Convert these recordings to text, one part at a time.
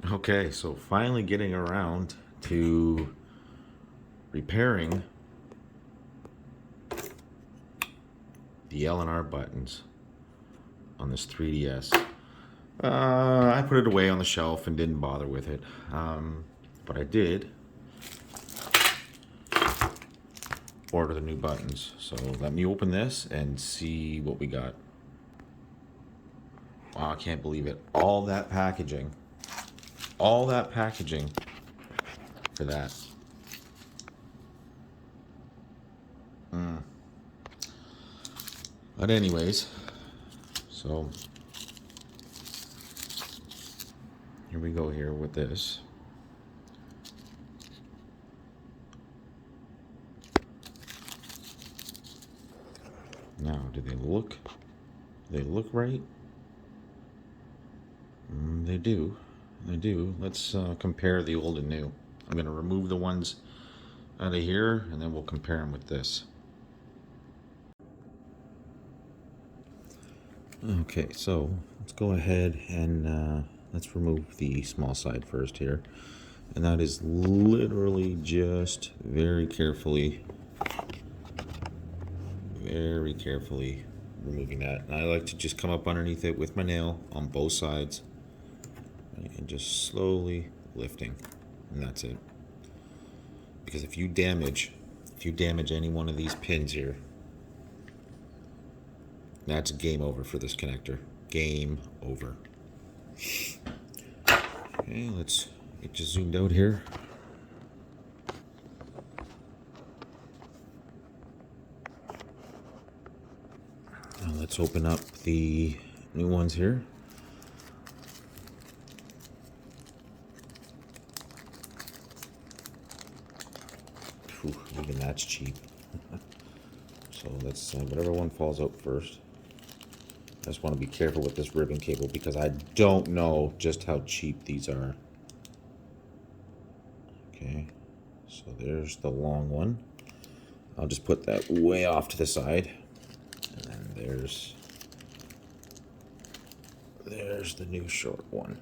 Okay, so finally getting around to repairing the L and R buttons on this 3DS. I put it away on the shelf and didn't bother with it. But I did order the new buttons. So let me open this and see what we got. Wow, I can't believe it. All that packaging. All that packaging for that. But anyways, so here we go here with this. Now, do they look? They look right? They do. They do. Let's compare the old and new. I'm going to remove the ones out of here, and then we'll compare them with this. Okay, so let's go ahead and let's remove the small side first here. And that is literally just very carefully removing that. And I like to just come up underneath it with my nail on both sides and just slowly lifting, and that's it. Because if you damage any one of these pins here, that's game over for this connector. Game over. Okay, let's get you zoomed out here. Now let's open up the new ones here. Whew, even that's cheap. So let's whatever one falls out first. I just want to be careful with this ribbon cable because I don't know just how cheap these are. Okay, so there's the long one. I'll just put that way off to the side. And then there's the new short one.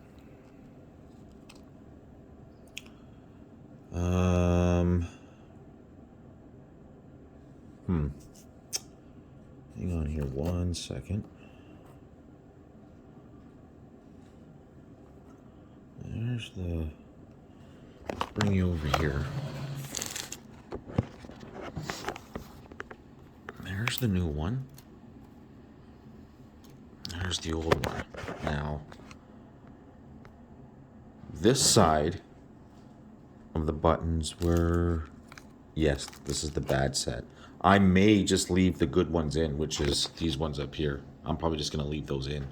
Hang on here 1 second. There's the, bring you over here. There's the new one. There's the old one. Now, this side of the buttons were, yes, this is the bad set. I may just leave the good ones in, which is these ones up here. I'm probably just going to leave those in.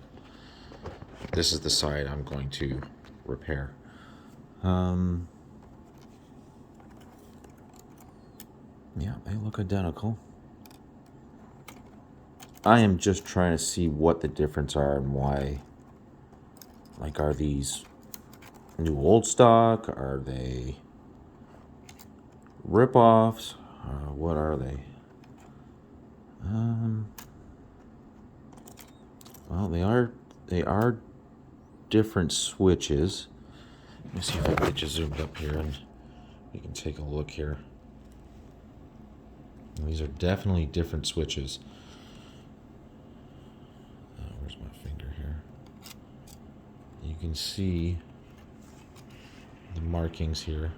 This is the side I'm going to repair. Yeah, they look identical. I am just trying to see what the difference are and why. Like, are these new old stock? Are they rip-offs? What are they? Well, they are different switches. Let me see if I can get you zoomed up here and we can take a look here. And these are definitely different switches. Where's my finger here? You can see the markings here.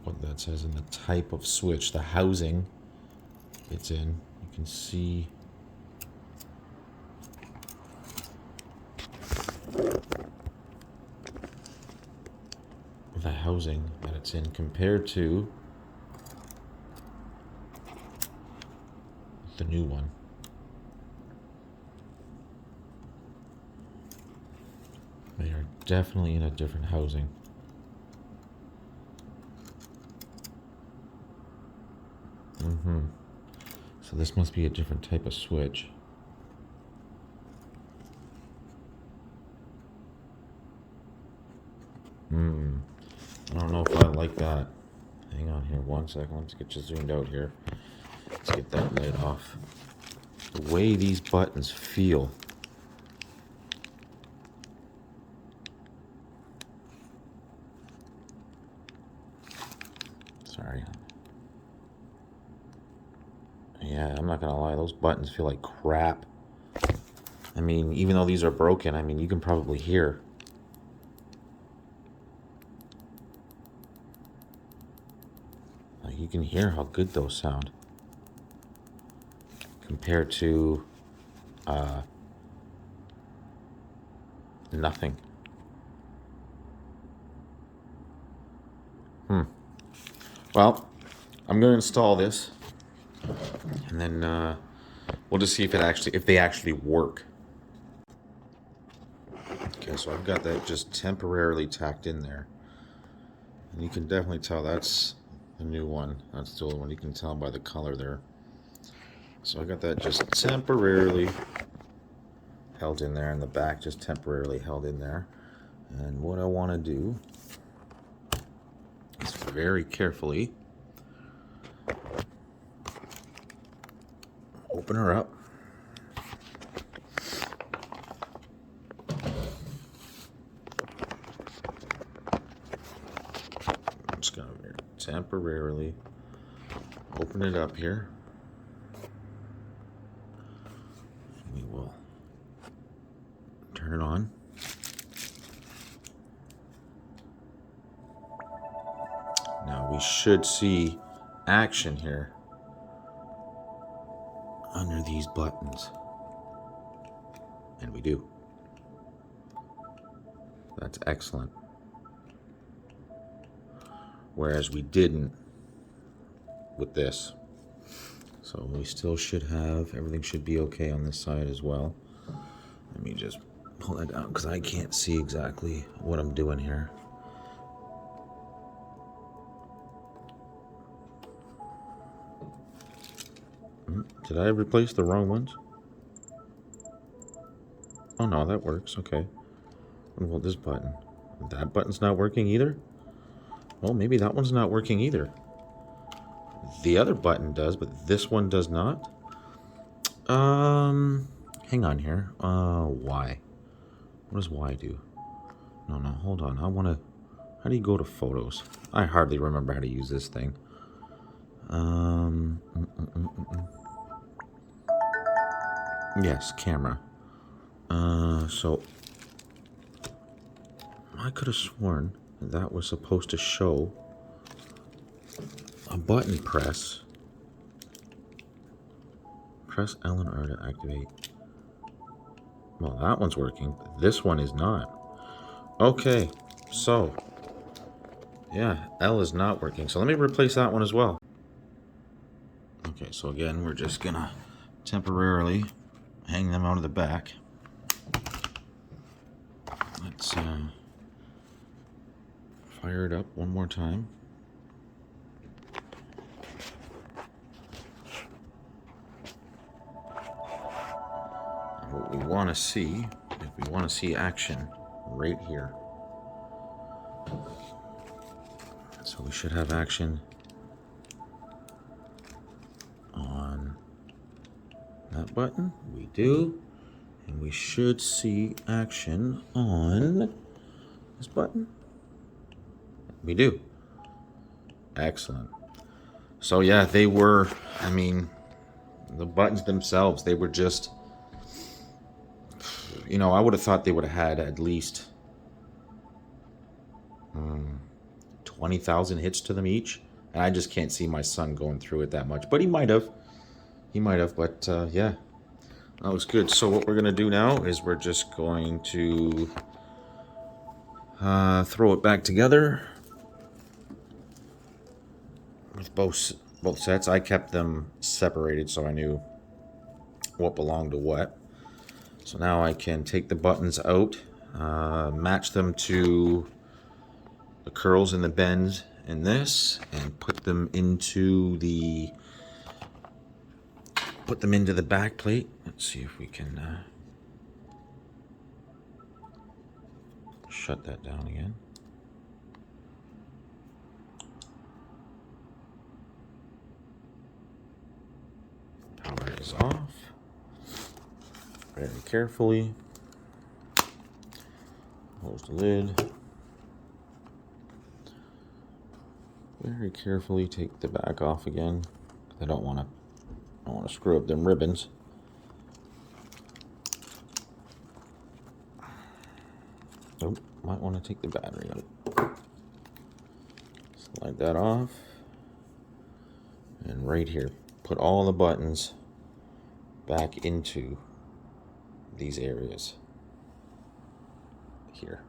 What that says in the type of switch, the housing it's in. You can see the housing that it's in compared to the new one. They are definitely in a different housing. So this must be a different type of switch. I don't know if I like that. Hang on here 1 second. Let's get you zoomed out here. Let's get that lid off. The way these buttons feel. Sorry. Yeah, I'm not gonna lie, those buttons feel like crap. I mean, even though these are broken, I mean, you can probably hear. Like, you can hear how good those sound compared to nothing. Well, I'm gonna install this, and then we'll just see if they actually work. Okay, so I've got that just temporarily tacked in there, and you can definitely tell that's the new one. That's the old one. You can tell by the color there. So I got that just temporarily held in there, and the back just temporarily held in there. And what I want to do is very carefully open her up. I'm just going to temporarily open it up here. We will turn it on. Now we should see action here under these buttons. And we do. That's excellent. Whereas we didn't with this. So we still should have, everything should be okay on this side as well. Let me just pull that down because I can't see exactly what I'm doing here. Did I replace the wrong ones? Oh no, that works, okay. What about this button? That button's not working either? Well, maybe that one's not working either. The other button does, but this one does not. Hang on here. Y. What does Y do? No, hold on. I want to... How do you go to photos? I hardly remember how to use this thing. Yes, camera. So... I could have sworn that was supposed to show a button press. Press L and R to activate. Well, that one's working. This one is not. Okay, so yeah, L is not working. So let me replace that one as well. Okay, so again, we're just gonna temporarily hang them out of the back. Let's fire it up one more time. What we want to see, if we want to see action, right here. So we should have action on that button. We do. And we should see action on this button. We do. Excellent. So yeah, they were, I mean, the buttons themselves, they were just, you know, I would have thought they would have had at least 20,000 hits to them each. And I just can't see my son going through it that much. But he might have. He might have, but yeah. That looks good. So what we're going to do now is we're just going to throw it back together with both sets. I kept them separated so I knew what belonged to what. So now I can take the buttons out, match them to the curls and the bends in this, and put them into the back plate. Let's see if we can shut that down again. Power is off. Very carefully. Close the lid. Very carefully take the back off again. I don't want to screw up them ribbons. Oh, might want to take the battery out. Slide that off. And right here, put all the buttons back into these areas here.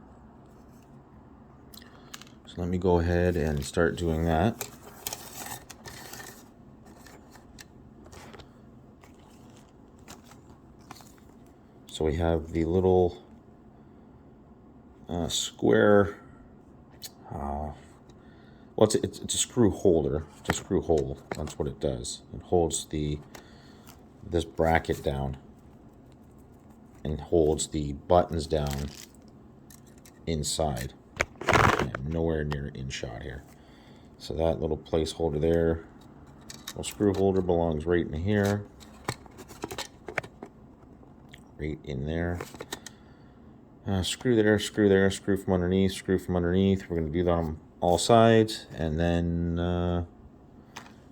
So let me go ahead and start doing that. So we have the little square, well, it's a screw holder. It's a screw hole. That's what it does. It holds this bracket down and holds the buttons down inside. And nowhere near in shot here. So that little placeholder there, little screw holder belongs right in here. Right in there. Screw there, screw there, screw from underneath, screw from underneath. We're going to do that on all sides, and then we're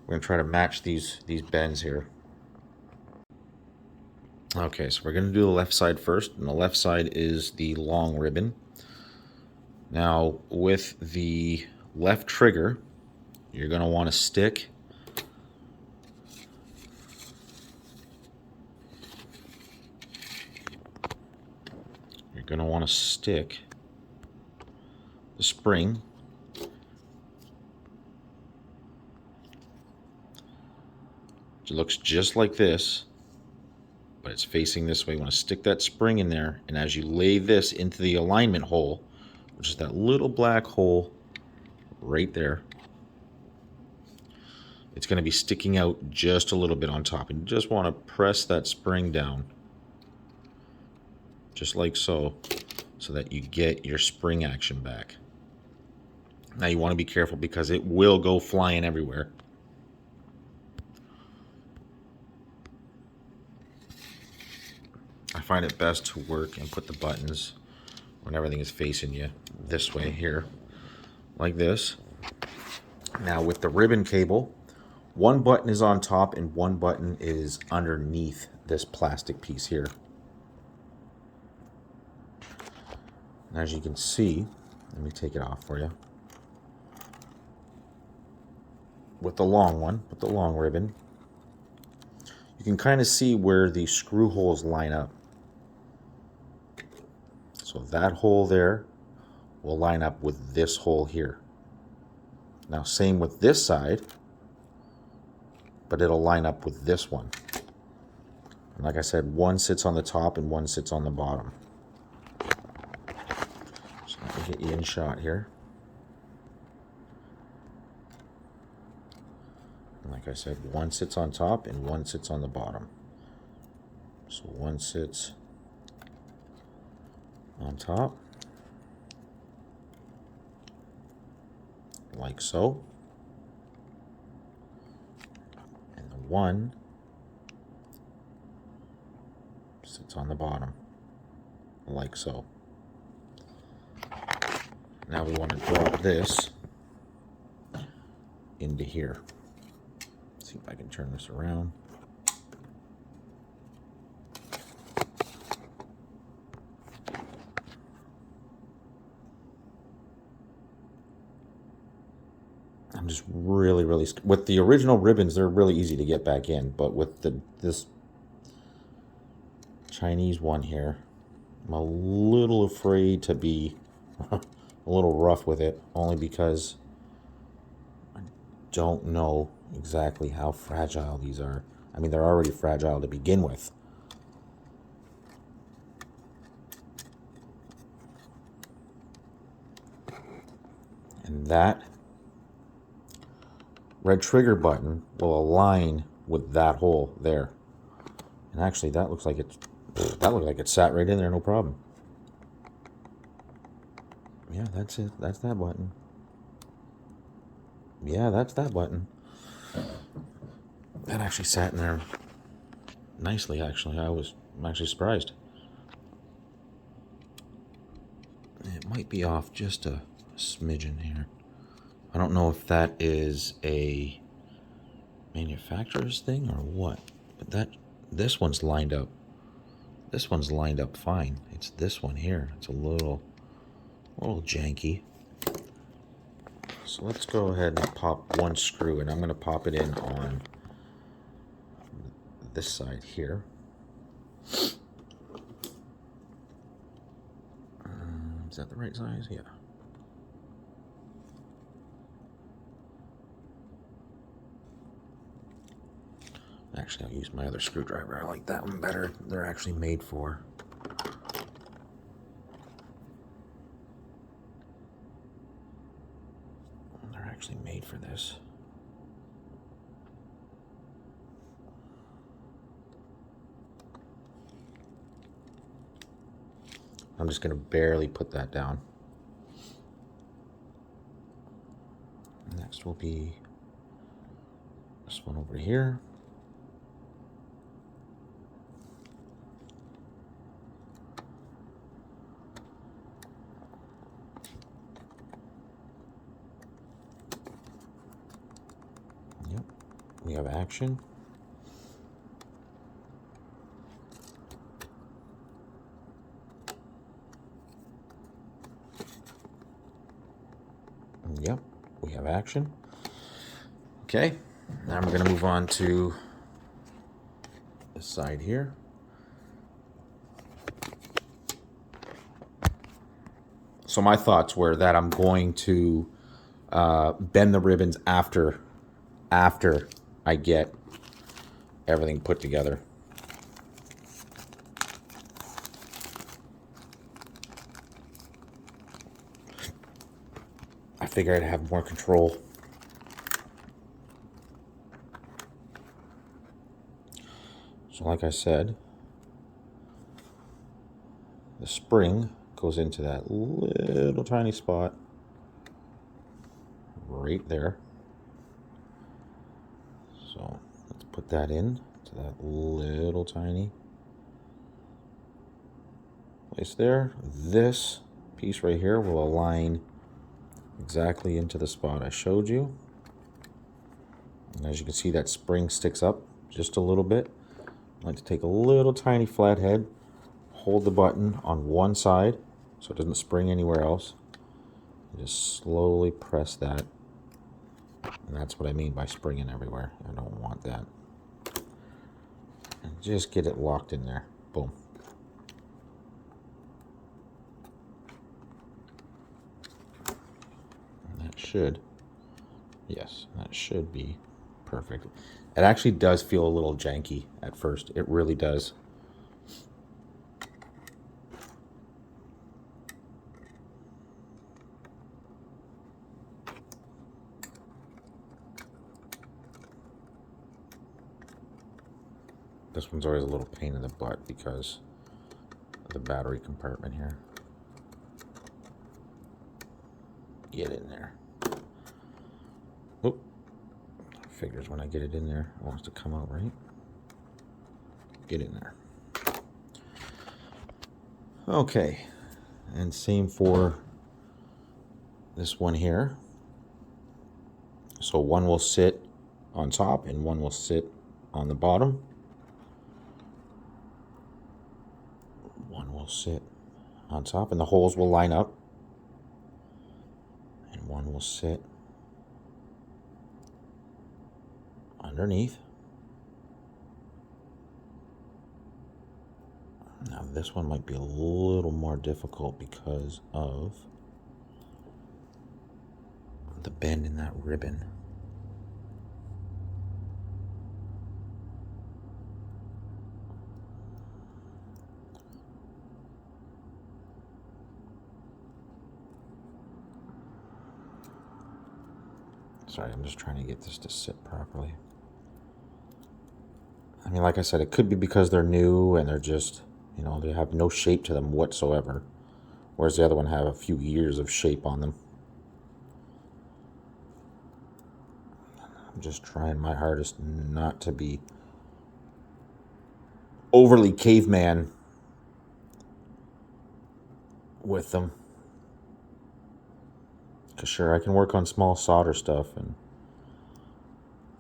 going to try to match these bends here. Okay, so we're going to do the left side first, and the left side is the long ribbon. Now, with the left trigger, you're going to want to stick the spring it looks just like this, but it's facing this way. You want to stick that spring in there, and as you lay this into the alignment hole, which is that little black hole right there, it's going to be sticking out just a little bit on top, and you just want to press that spring down just like so that you get your spring action back. Now you want to be careful because it will go flying everywhere. I find it best to work and put the buttons when everything is facing you this way here, like this. Now with the ribbon cable, one button is on top and one button is underneath this plastic piece here. And as you can see, let me take it off for you. With the long one, with the long ribbon, you can kind of see where the screw holes line up. So that hole there will line up with this hole here. Now same with this side, but it'll line up with this one. And like I said, one sits on the top and one sits on the bottom. So let me get you in shot here. And like I said, one sits on top and one sits on the bottom. So one sits on top, like so, and the one sits on the bottom, like so. Now we want to drop this into here. Let's see if I can turn this around. I'm just really with the original ribbons, they're really easy to get back in, but with this Chinese one here, I'm a little afraid to be a little rough with it, only because I don't know exactly how fragile these are. I mean, they're already fragile to begin with. And that red trigger button will align with that hole there. And actually, that looks like it sat right in there, no problem. Yeah, that's it. That's that button. Yeah, that's that button. That actually sat in there nicely, actually. I'm actually surprised. It might be off just a smidgen here. I don't know if that is a manufacturer's thing or what, but this one's lined up. This one's lined up fine. It's this one here. It's a little janky. So let's go ahead and pop one screw, and I'm going to pop it in on this side here. Is that the right size? Yeah. Actually, I'll use my other screwdriver. I like that one better. They're actually made for. They're actually made for this. I'm just going to barely put that down. Next will be this one over here. Yep, we have action. Yep, we have action. Okay, now I'm going to move on to this side here. So my thoughts were that I'm going to bend the ribbons after I get everything put together. I figure I'd have more control. So like I said, the spring goes into that little tiny spot right there. So let's put that in to that little tiny place there. This piece right here will align exactly into the spot I showed you. And as you can see, that spring sticks up just a little bit. I like to take a little tiny flathead, hold the button on one side so it doesn't spring anywhere else. Just slowly press that. And that's what I mean by springing everywhere. I don't want that. And just get it locked in there. Boom. And that should, yes, that should be perfect. It actually does feel a little janky at first. It really does. This one's always a little pain in the butt because of the battery compartment here. Get in there. Oop. Figures when I get it in there, it wants to come out right. Get in there. Okay. And same for this one here. So one will sit on top and one will sit on the bottom. One will sit on top and the holes will line up. And one will sit underneath. Now this one might be a little more difficult because of the bend in that ribbon. Sorry, I'm just trying to get this to sit properly. I mean, like I said, it could be because they're new and they're just, you know, they have no shape to them whatsoever. Whereas the other one have a few years of shape on them. I'm just trying my hardest not to be overly caveman with them. 'Cause sure, I can work on small solder stuff and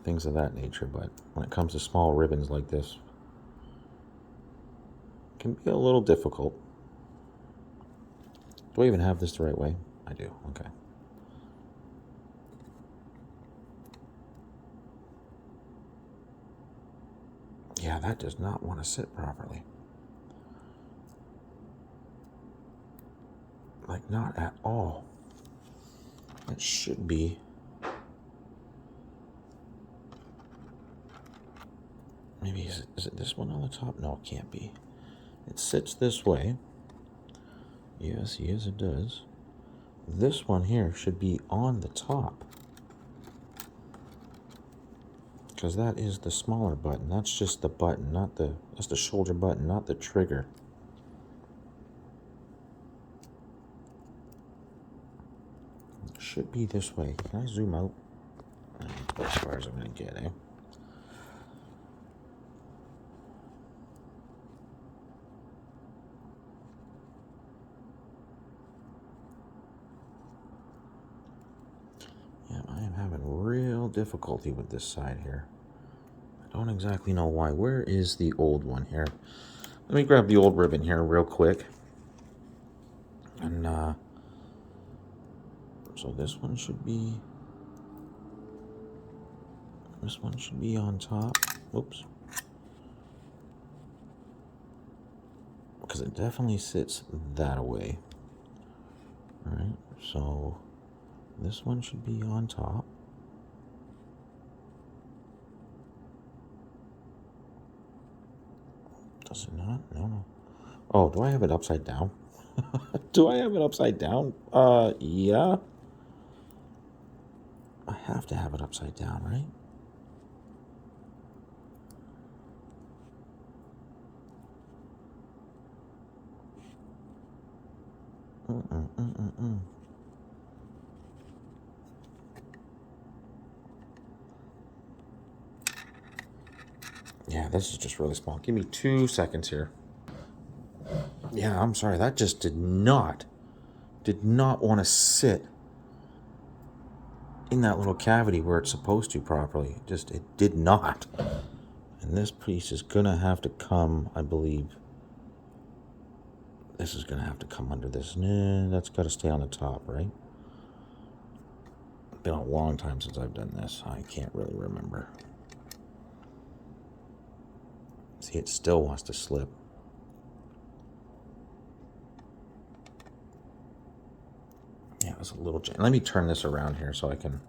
things of that nature, but when it comes to small ribbons like this, it can be a little difficult. Do I even have this the right way? I do, okay. Yeah, that does not want to sit properly. Like, not at all. It should be. Maybe, is it this one on the top? No, it can't be. It sits this way. Yes, it does. This one here should be on the top. Because that is the smaller button. That's just the button, that's the shoulder button, not the trigger. It should be this way. Can I zoom out? As far as I'm going to get, eh? Yeah, I am having real difficulty with this side here. I don't exactly know why. Where is the old one here? Let me grab the old ribbon here real quick. And, so this one should be on top. Oops. Because it definitely sits that away. Alright, so this one should be on top. Does it not? No. Oh, do I have it upside down? Do I have it upside down? Yeah. I have to have it upside down, right? Yeah, this is just really small. Give me 2 seconds here. Yeah, I'm sorry. That just did not want to sit in that little cavity where it's supposed to properly. It did not. And this piece is going to have to come, I believe. This is going to have to come under this. Nah, that's got to stay on the top, right? It's been a long time since I've done this. I can't really remember. See, it still wants to slip. Yeah, it's a little... Let me turn this around here so I can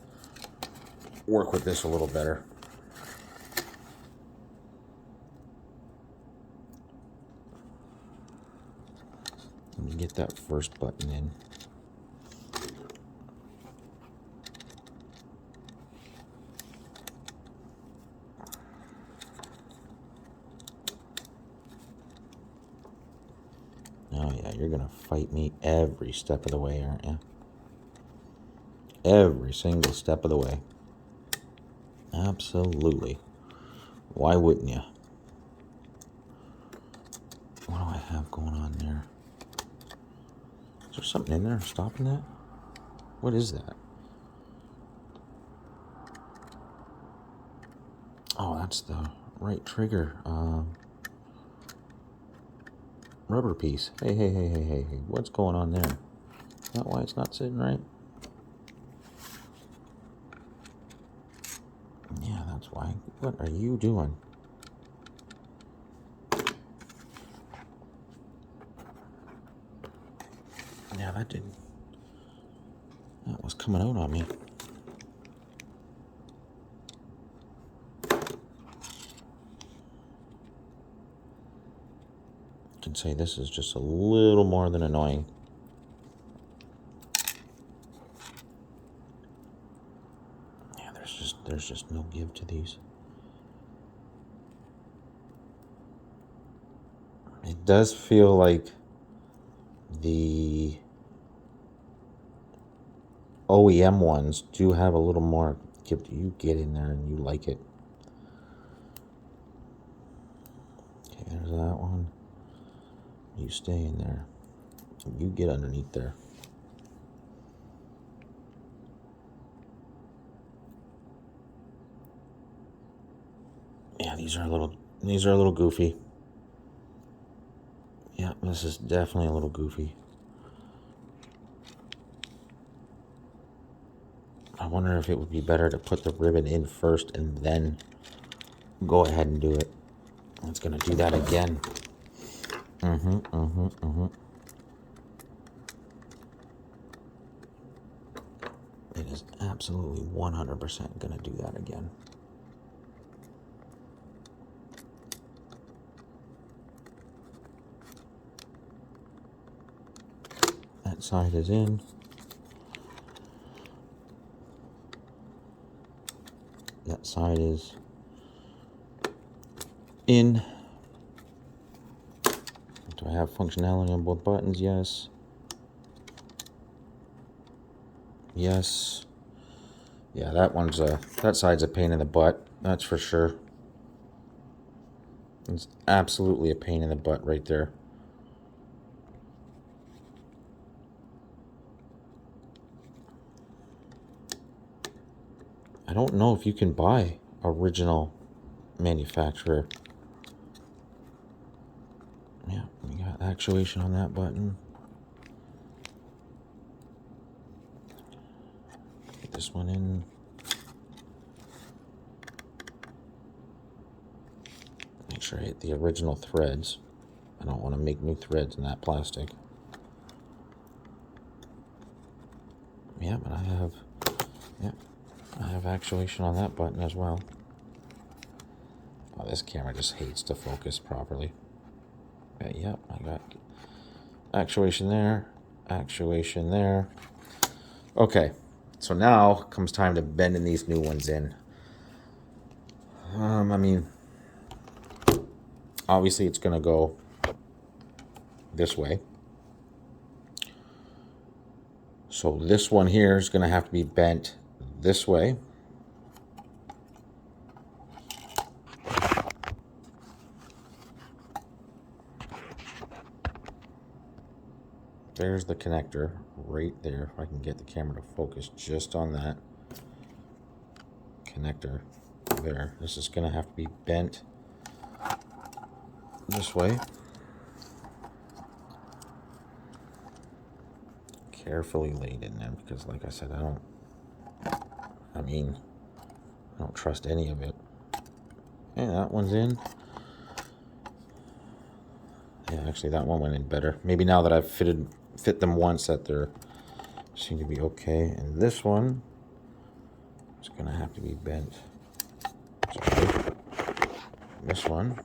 work with this a little better. Let me get that first button in. Oh yeah, you're gonna fight me every step of the way, aren't you? Every single step of the way. Absolutely. Why wouldn't you? What do I have going on there? Is there something in there stopping that? What is that? Oh, that's the right trigger. Rubber piece. Hey. What's going on there? Is that why it's not sitting right? Yeah, that's why. What are you doing? Yeah, that was coming out on me. I can say this is just a little more than annoying. Yeah, there's just no give to these. It does feel like the OEM ones do have a little more give to you. Get in there and you like it. Okay, there's that one. You stay in there. You get underneath there. Yeah, these are a little goofy. Yeah, this is definitely a little goofy. I wonder if it would be better to put the ribbon in first and then go ahead and do it. It's gonna do that again. It is absolutely 100% gonna do that again. That side is in. That side is in. Do I have functionality on both buttons? Yes. Yes. Yeah, that side's a pain in the butt. That's for sure. It's absolutely a pain in the butt right there. I don't know if you can buy original manufacturer. Yeah, we got actuation on that button. Get this one in. Make sure I hit the original threads. I don't want to make new threads in that plastic. Yeah, but I have actuation on that button as well. Oh, this camera just hates to focus properly. Yep, I got actuation there, actuation there. Okay, so now comes time to bending these new ones in. I mean, obviously it's gonna go this way. So this one here is gonna have to be bent this way. There's the connector right there. If I can get the camera to focus just on that connector there. This is gonna have to be bent this way. Carefully laid in there because, like I said, I don't trust any of it. Yeah, that one's in. Yeah, actually that one went in better. Maybe now that I've fit them once that they seem to be okay. And this one is gonna have to be bent. Sorry. This one,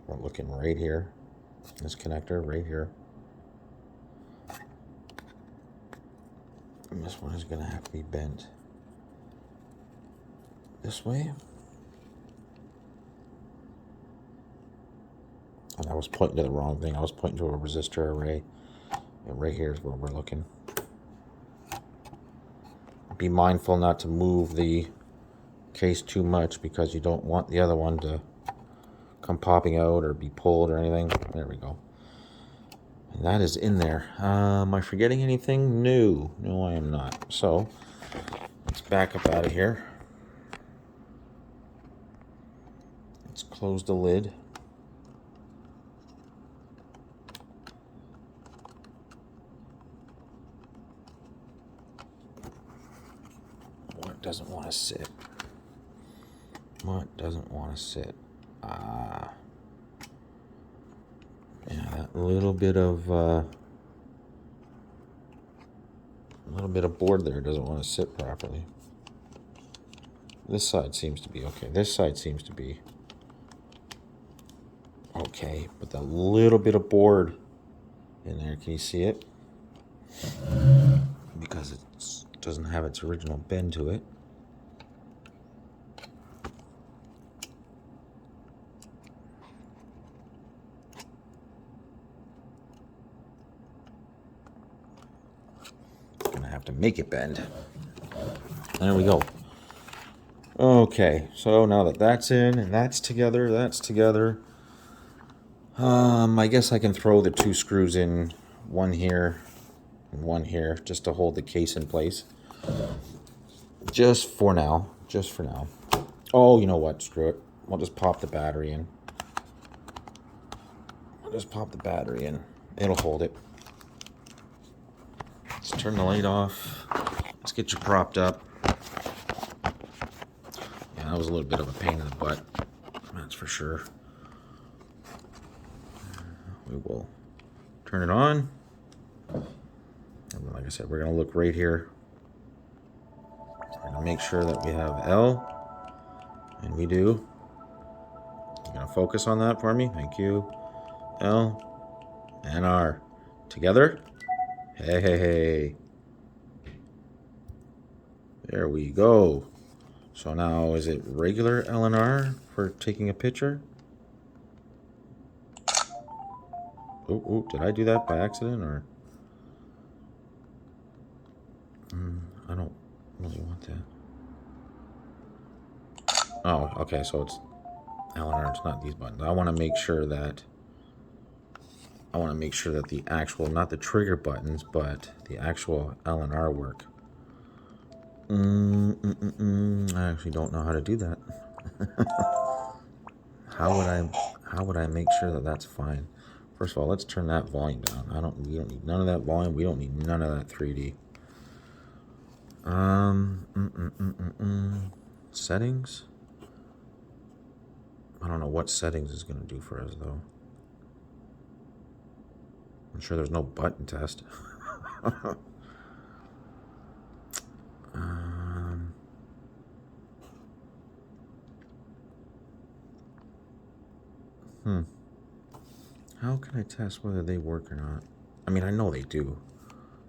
we're looking right here. This connector right here. And this one is gonna have to be bent this way. And I was pointing to the wrong thing. I was pointing to a resistor array. And right here is where we're looking. Be mindful not to move the case too much because you don't want the other one to come popping out or be pulled or anything. There we go. And that is in there. Am I forgetting anything? No, I am not. So let's back up out of here. Let's close the lid. What doesn't want to sit? What doesn't want to sit? Yeah, that little bit of board there doesn't want to sit properly. This side seems to be okay. This side seems to be okay, but the little bit of board in there, can you see it? Because it doesn't have its original bend to it. To make it bend. There we go. Okay, so now that that's in and that's together, I guess I can throw the two screws in, one here and one here, just to hold the case in place. Just for now. Oh, you know what? Screw it. we'll just pop the battery in. I'll just pop the battery in. It'll hold it. Let's turn the light off. Let's get you propped up. Yeah, that was a little bit of a pain in the butt. That's for sure. We will turn it on. And like I said, we're going to look right here. We're going to make sure that we have L. And we do. You're going to focus on that for me. Thank you. L and R. Together. Hey, hey, hey. There we go. So now, is it regular L and R for taking a picture? Oh, did I do that by accident, or? I don't really want that. Oh, okay, so it's L and R, it's not these buttons. I want to make sure that the actual, not the trigger buttons, but the actual L and R work. I actually don't know how to do that. How would I make sure that that's fine? First of all, let's turn that volume down. We don't need none of that volume. We don't need none of that 3D. Settings. I don't know what settings is going to do for us, though. I'm sure there's no button test. How can I test whether they work or not? I mean, I know they do.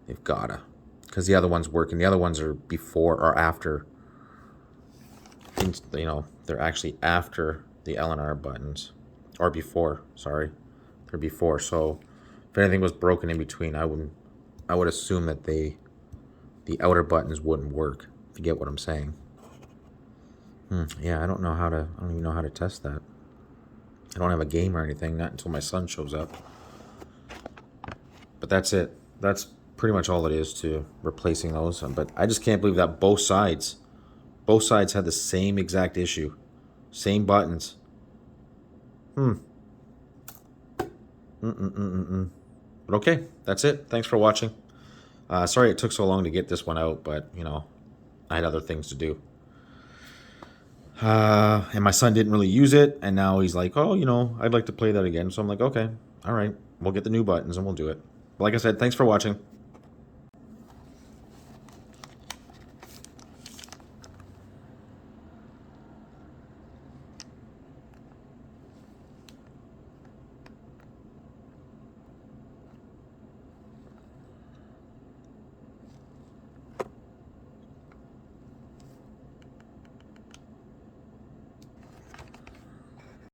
They've gotta. Because the other ones work, and the other ones are before or after. You know, they're actually after the L and R buttons. Or before, sorry. They're before, so if anything was broken in between, I would assume that the outer buttons wouldn't work, if you get what I'm saying. Yeah, I don't even know how to test that. I don't have a game or anything, not until my son shows up. But that's it. That's pretty much all it is to replacing those. But I just can't believe that both sides had the same exact issue. Same buttons. But okay, that's it. Thanks for watching. Sorry it took so long to get this one out, but, you know, I had other things to do. And my son didn't really use it, and now he's like, oh, you know, I'd like to play that again. So I'm like, okay, all right, we'll get the new buttons and we'll do it. But like I said, thanks for watching.